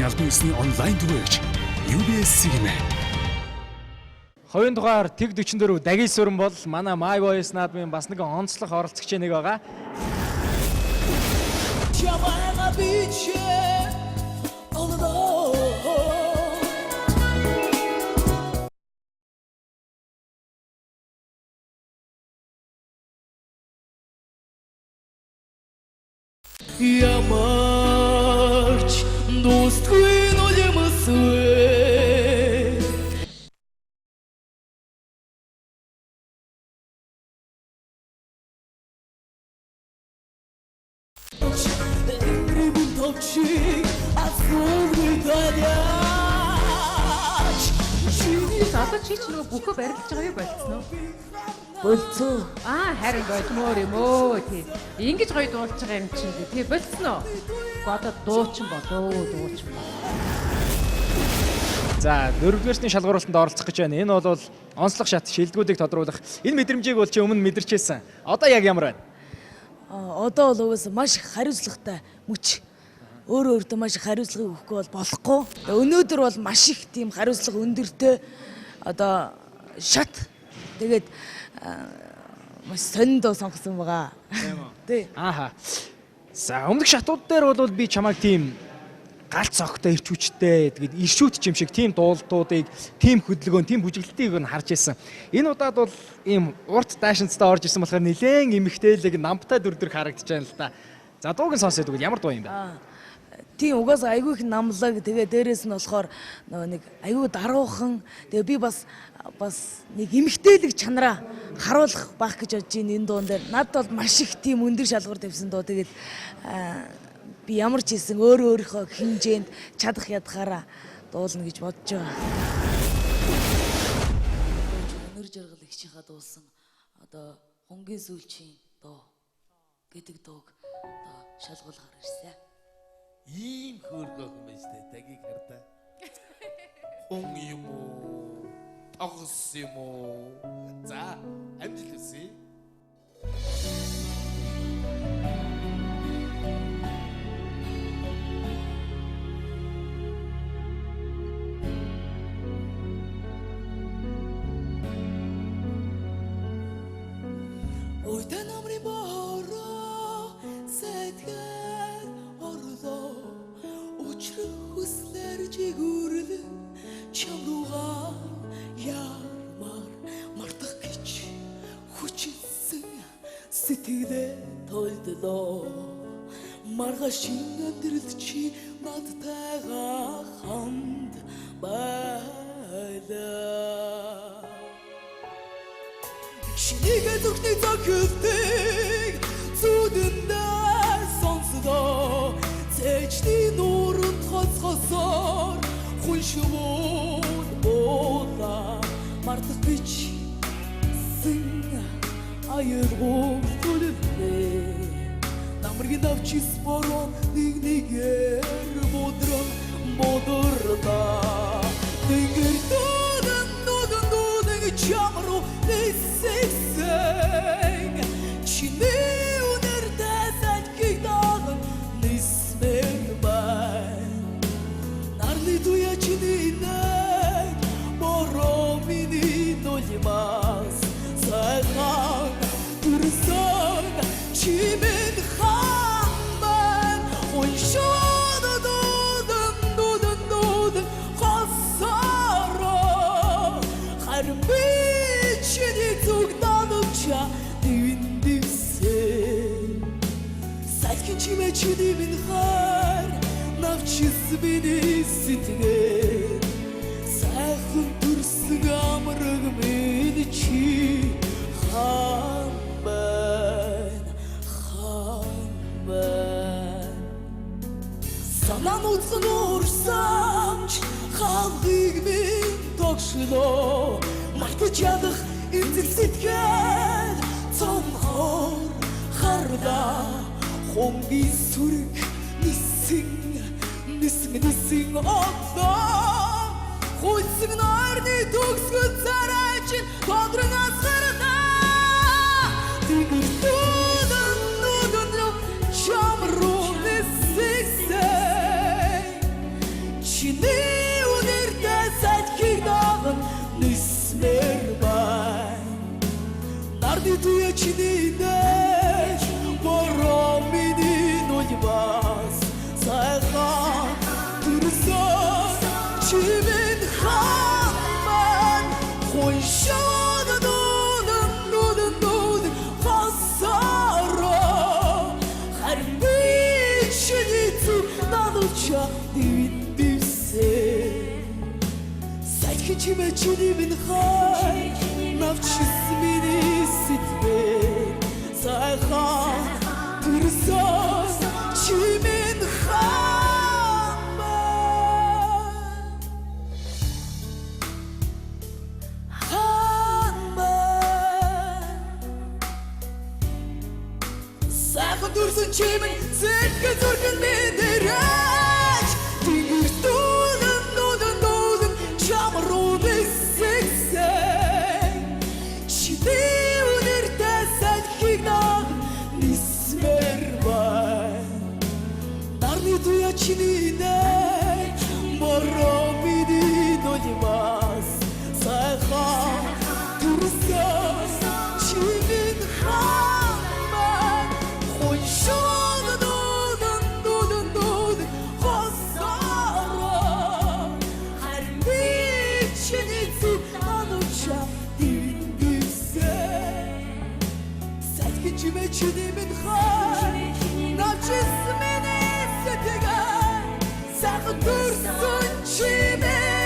албан ёсны онлайн түгээгч UBS Signal. Хоёрын дугаар Тэг 44 Дагил сүрэн бол манай My Voice наадмын бас нэг онцлог оролцогч нэг байгаа. Ямарч достгүй нөлөөмөсвэ Энгрибэн товчиг асуулгүй таяач Одоо чи ч нөгөө бүхөө барилж байгаа юу болцсон уу? болцоо Харин болмоор юм өө тий. Ингэж гоё дуулж байгаа юм чинь тий болцсон уу? Одоо дуучин болоо дуучин. За, 4-р шалгуурлалтанд оролцох гэж байна. Энэ бол онцлог шат шилдэгүүдийг тодруулах. Энэ мэдрэмжийг бол чи өмнө мэдэрчээсэн. Одоо яг ямар байна? одоо бол угсаа маш их хариуцлагатай мөч өөрөө өөртөө маш их хариуцлага өгөхгүй бол болохгүй. Өнөөдөр бол маш их тийм хариуцлага өндөртэй одоо шат тэгээд маш сониндоо сонгосон байгаа. Тийм үү? Тий. Ааха. За, өмнөх шатууд дээр бол би чамайг тийм галц огтой ирч хүчтэй тэгээд иршүүт юм шиг тийм дуулалтуудыг, тийм хөдөлгөөн, тийм бүжиглэлтийг нь харж ирсэн. Энэ удаад бол ийм урт даашинцтай орж ирсэн болохоор нэлээд эмхтээлэг намтай дүрдэр харагдаж байна л да. За, дууг нь сонсоод үгүй ямар дуу юм бэ? Тийм угаасаа айгүй их намлаг тэгээ дээрэс нь болохоор нөгөө нэг айгүй даруухан тэгээ би бас нэг эмхтээлэг чанараа харуулах байх гэж бодож байна энэ дуун дээр. Надад бол маш их тийм өндөр шалгуур тавьсан доо тэгээд би ямар ч хийсэн өөрийнхөө хэмжээнд чадах ядахаараа дуулна гэж бодож байгаа. Өнөр жаргал ихчийнхаа дуулсан одоо хонгийн сүүлчийн доо гэдэг дууг одоо шалгуулахаар ирсэн. Ийм хөөргөх юм байна штэ тагийг хардаа. Хүн юм уу? Тогс юм уу? За, амжилт хүсье. Ойдан амрын бороо сэтгэр орлоо учрах хүслэр жигүүрлэн чамруугаа ярмар мартах гэж хүчилсэн сэтгэлээ толдлоо маргашин амьдрал чи надтайгаа хамт байлаа Шинийгээ зүрхний зохилтыг зүудэндээ сонсдоо Цэжний нууранд хоцгосоор хүн шувууд буула Мартах бич сэн аяр төлөвлээ Намргийн давчис бороо нэг-нэгээр бодордаа Тэнгэр дүүдэн чамруу ниссэн Чиний үнэртэй салхиг даган нисмэн бай Нарны туя чиний нэг бороо миний нулимас Сайхан түрсэн чимэн хамбан Уншоод дүүдэн хасараа Харин би чиний зүг данавча дивэндивсэн Сайхан чимээ чиний минь хар навчис миний сэтгэл Сайхан түрсэн амраг минь чи хаан байна Санаа нүцгэн уурсамч халхыг минь тогшлоо Мартаж ядах эзэл сэтгэл цомхоор хардаа Хонгийн сүрэг нисэн одлоо Хүйцэг нарны төгсгөл царай чинь тодрон асгардаа Тэгэр дүүдэн чамруу ниссэн Чиний үнэртэй салхийг даган нисмэр бай. Нарны туя чиний нэ бороо миний нулимас сайхан түрсэн чимэн хаман хойшоод нүүдэн хасараа харин би чиний зүг надуча дивдивсэ сайхан чимээ чиний минь хай навчис миний сэтвэр сайхан түрсэн чимэн сайхан түрсэн чимэн зэтгэн зүрхэн мэдэрэж тэнгэр дүүнэн чамруу бисэгсэн чиний үнэртэй салхийг даг нисмэр бай. Нарны туя чиний нэ бороо миний нулимас сайхан түрсэн чимэн хаман хойшоод нүүдэн хасараа харин би чиний зүг надуча дивдивсэ сайхан чимээ чиний минь хай навчис миний сэтгэл сайхан түрсэн чимээ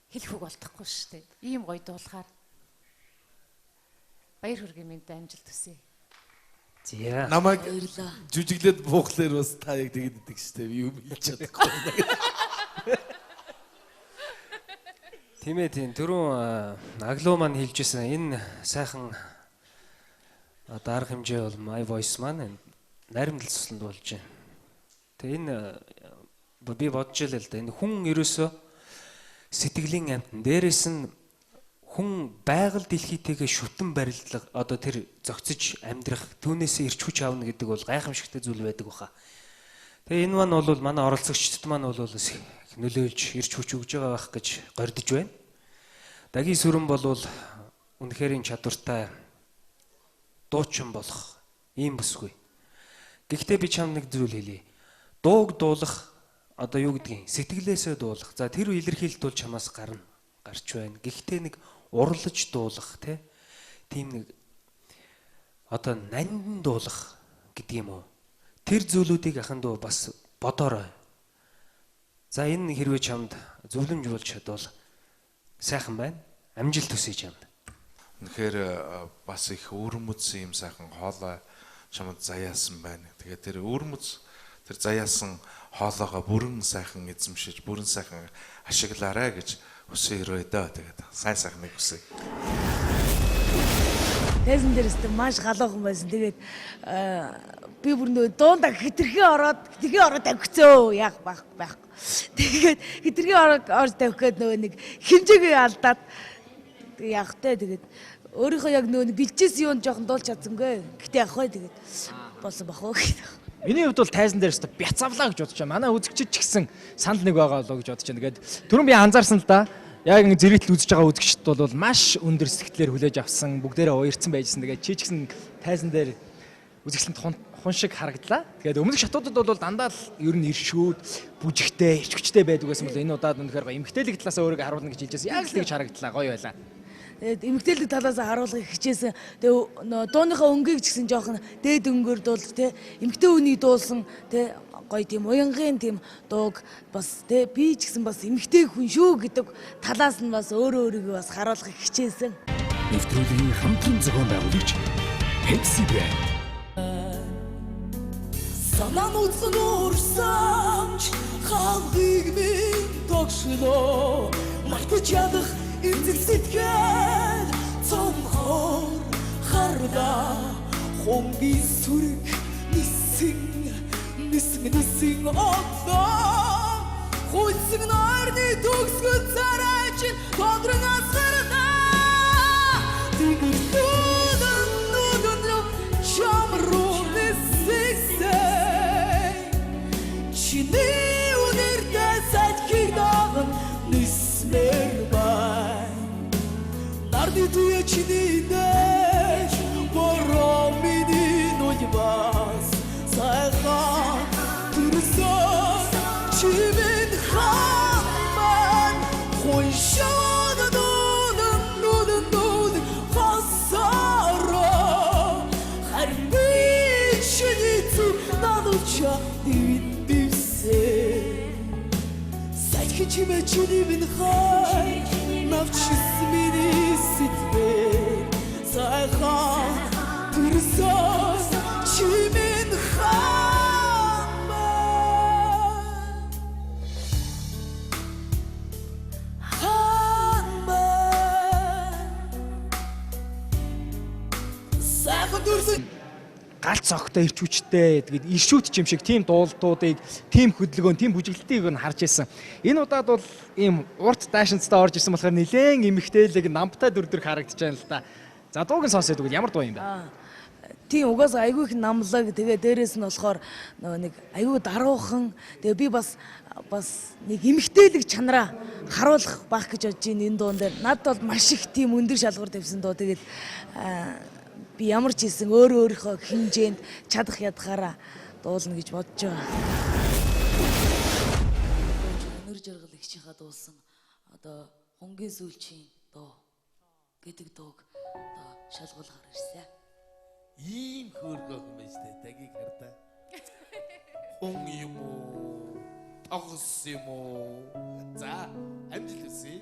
хэлэх үг олдохгүй шүү дээ. Ийм гоё дуулахаар баяр хүргэе минь амжилт хүсье. зя. Намайг жүжиглээд буухлаар бас та яг тэгээд идэг штэ. Юу хэлж чадахгүй. Тийм ээ тийм түрүүн аглуу маань хэлжсэн энэ сайхан одоо арга хэмжээ бол My Voice маань наримдал цусланд болж байна. Тэгээ энэ би бодож илээ л да. Энэ хүн ерөөсөө сэтгэлийн амтан дээрээс нь хүн байгаль дэлхийтэйгээ шүтэн барилдлага одоо тэр зөгцөж амьдрах түүнээсээ ирч хүч авна гэдэг бол гайхамшигтай зүйл байдаг баха. Тэгээ энэ маань бол манай оролцогчдод маань бол нөлөөлж ирч хүч өгж байгаа байх гэж гордож байна. Дагийн сүрэн бол үнэхэрийн чадвартай дуучин болох ийм бүсгүй. Гэхдээ би чам нэг зүйл хэлье. Дууг дуулах одоо юу гэдгийг сэтгэлээсээ дуулах. За тэр илэрхийлэлт бол чамаас гарч байна. Гэхдээ нэг урлаж дуулах тийм нэг одоо нандин дуулах гэдэг юм уу? Тэр зүйлүүдийг ахын дөө бас бодоорой. За энэ хэрвээ чамд зөвлөмж болж чадвал сайхан байна. Амжилт хүсье чамд. Үнэхээр бас их өрмөц юм сайхан хоолой чамд заяасан байна. Тэгээд тэр өрмөц тэр заяасан хоолойгоо бүрэн сайхан эзэмшиж, бүрэн сайхан ашиглаарай гэж хүсээрөө дөө. Тэгээд сайхныг хүсье. Тэсэн дээрээс маш галуухан байсан. Тэгээд би бүр нөө дуунда хитрхи ороод тавьчихсан. Яг байх. Тэгээд хитрхи ороод тавих гээд нөгөө нэг хэмжээгээ алдаад яг тэгээд өөрийнхөө яг нөгөө бэлчээсэн юм жоохон дуулж чадсангүй. Гэтэ яг хой тэгээд болсон бах уу гэдэг. Миний хувьд бол тайзан дээрээс бяцавлаа гэж бодож байна. Манай үзэгчид ч гэсэн санал нэг байгаа болоо гэж бодож байна. Тэгээд түрүүн би анзаарсан л да. Яг ингэ зэрэгтэл үзэж байгаа үзэгчид бол маш өндөр сэтгэлээр хүлээж авсан, бүгдээрээ уярсан байжсэн. Тэгээд чи ч гэсэн тайзан дээр үзэгчлэнт хун шиг харагдлаа. Тэгээд өмнөх шатуудад бол дандаа л ер нь иршүүд, бүжигтэй, ирчвчтэй байдаг гэсэн бол энэ удаад үнэхээр гоё эмгтээлэг талаас өөрийгөө харуулна гэж хэлжсэн. Яг л тэгж харагдлаа, гоё байлаа. Тэгээд эмгтээлэг талаас харуулгыг хичээсэн. Тэгээд дууныхаа өнгийг ч гэсэн жоохон дээд өнгөөр дуул эмгтээ үний дуулсан гоё тийм уянгийн тийм дууг бас би ч гэсэн бас эмгтээ хүн шүү гэдэг талаас нь бас өөрийгөө бас харуулгыг хичээсэн. Нэвтрүүлгийн хамтран зохион байгуулагч Pepsi Brand. Санаа нүцэн уурсамж халдыг минь тогшлоо мартаж ядах эзэл сэтгэл цомхоор харда хонгийн сүрэг нисэн нисгэнэсийн одоо хүйцэг нойрны төгсгөл царай чинь тодрон асгарнаа тэгэр дүүдэн рүү чам руу нисгсэн чиний үнэртэй садхийг даган нисмэр бай нарны туя чиний дэш бороо миний нуйбас сайхан түрсэн чимэн хаман хойшоод нүүдэн хасараа харин би чиний зүг надуча дивсэн сайхан чимээ чиний минь хай навчис миний сэтгэл сайхан түрсэн чимэн галт цогтой ирч хүчтэй тэгээд иршүүд юм шиг тийм дуултуудыг, тийм хөдөлгөөн, тийм бүжиглэлтийг нь харж ирсэн. Энэ удаад бол ийм урт даашинцтай орж ирсэн болохоор нэлээд эмэгтэйлэг намтай дүрдэр харагдаж байна л да. За дууг нь сонсоод үгүй ямар дуу юм бэ? Тийм угаасаа айгүй их намлаг тэгээ дээрээс нь болохоор нөгөө нэг айгүй даруухан тэгээ би бас нэг эмэгтэйлэг чанараа харуулах байх гэж бодож байна энэ дуун дээр. Надад бол маш их тийм өндөр шалгуур тавьсан доо. Тэгээд би ямар ч хийсэн өөрийнхөө хэмжээнд чадах ядахаараа дуулна гэж бодож байгаа. Өнөр жаргал ихчийнхаа дуулсан одоо хонгийн сүүлчийн дуу гэдэг дууг одоо шалгуулгаар ирсэн. Ийм хөөргөх юм байна штэ тагийг хардаа. Хон юм уу? Тогс юм уу? За, амжилт хүсье.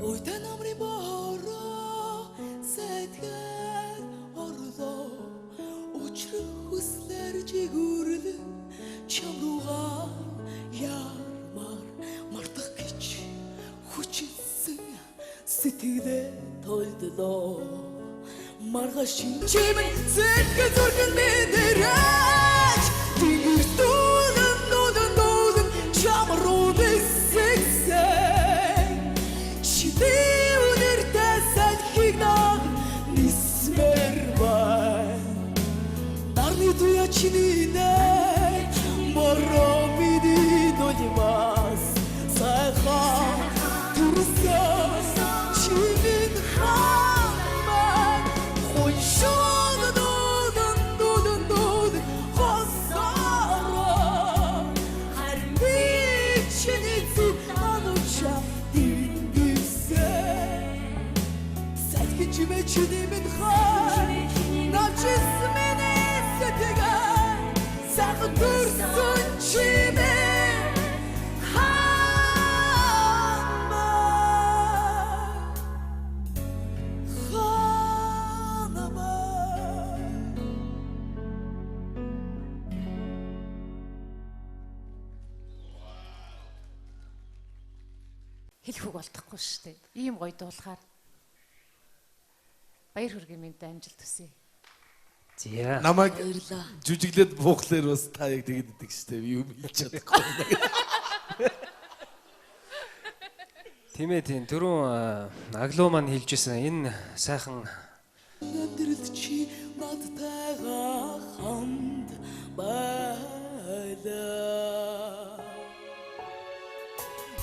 Ойдан амрын бороо сэтгэр орлоо учрах хүслэр жигүрлэн чамрууга ярмар мартах гэж хүчилсэн сэтгэлээ толдлоо маргаш чимэн зэтгэл зүрхэн мэдэрэж тэгэр дүүдэн чамруу бисэгсэн чидээ үнэртэй салхиг наг нисмэр бай нарны туя чиний нэ бороо миний нуйбас сайхан түрсэн чимэн хаман хойшоод нүүдэн хасараа харин би чиний зүг надуча чимээ чиний минь хай навчис миний сэтгэл сайхан түрсэн чимээ хэлэх үг болтохгүй шүү дээ. Ийм гоё дуулахаар баяр хүргэе минь амжилт хүсье. За. Намайг жүжиглээд буухлаар бас та яг тэгээд идэг штэ юу хэлж чадахгүй. Тийм түрүүн аглуу маань хэлжсэн энэ сайхан өдрөл чи надтайгаа хамт байлаа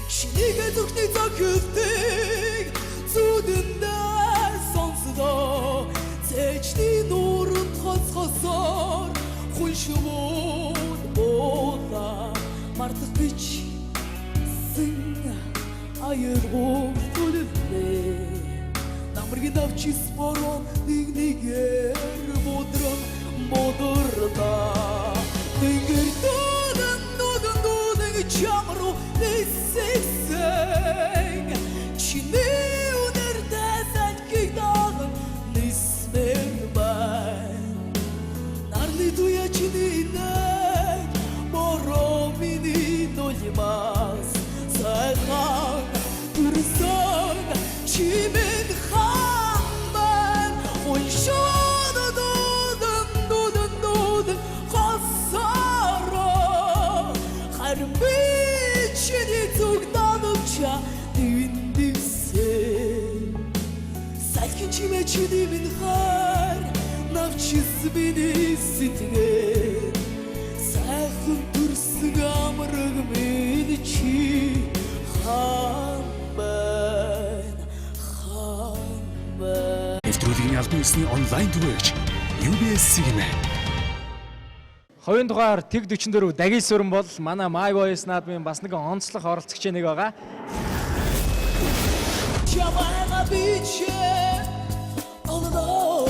чинийгээ зүрхний зохилтыг зүудэндээ сонсдоо цэжний нуурын тосгосоор хүн шивүүд буула мартах бич сэн аяр төлөвлөө намрын авчис бороо нэгнийгээр бодрон бодорда тэнгэр дүүдэн чамруу ниссэн чиний үнэртэй салхиг даган нисмэр бай нарны туя чиний нэг улмаас сайхан дүрсэн чимэн хаан уншаад дуудан хасараа харин би чиний зүг намча дэвэндивсэн сайхан чимээ чиний минь хар навчис миний сэтгэл сайхан дүрсэн амраг минь чи хаан байна. Нэвтрүүлгийн албан ёсны онлайн түгээгч UBS Signal. Хоёрын дугаар Тэг 44 Дагил сүрэн бол манай My Voice наадмын бас нэг онцлог оролцогч нэг байгаа. Чамайга бичээ олдоо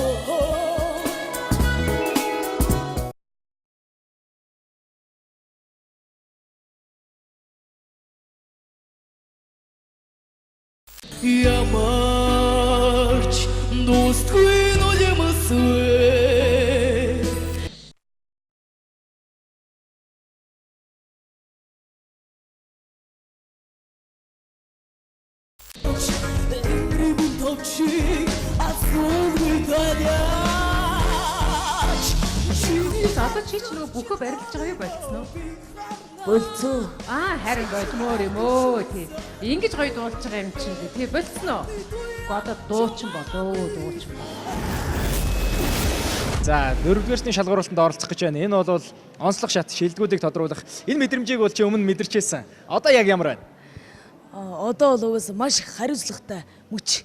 Ямарч достгүй нөлөөмөсвэ Эврибун топчи асуулгүй таляач Одоо чи ч нөгөө бүхөө барилж байгаа юу болцсон уу? болцоо Харин болмоор юм өө тий. Ингэж гоё дуулж байгаа юм чинь тий болцсон уу? Одоо дуучин болоо дуучин. За, дөрөвдүгээрсний шалгуулалтанд оролцох гэж байна. Энэ бол онцлог шат шилдэгүүдийг тодруулах. Энэ мэдрэмжийг бол чи өмнө мэдэрчээсэн. Одоо яг ямар байна? одоо бол угсаа маш их хариуцлагатай мөч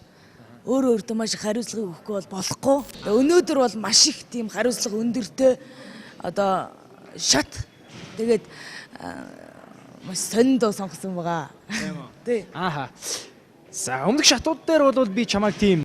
өөрөө өөртөө маш их хариуцлага өгөхгүй бол болохгүй. Өнөөдөр бол маш их тийм хариуцлага өндөртэй одоо шат тэгээд маш сониндоо сонгосон байгаа. Тийм үү? Тий. Ааха. За, өмнөх шатууд дээр бол би чамайг тийм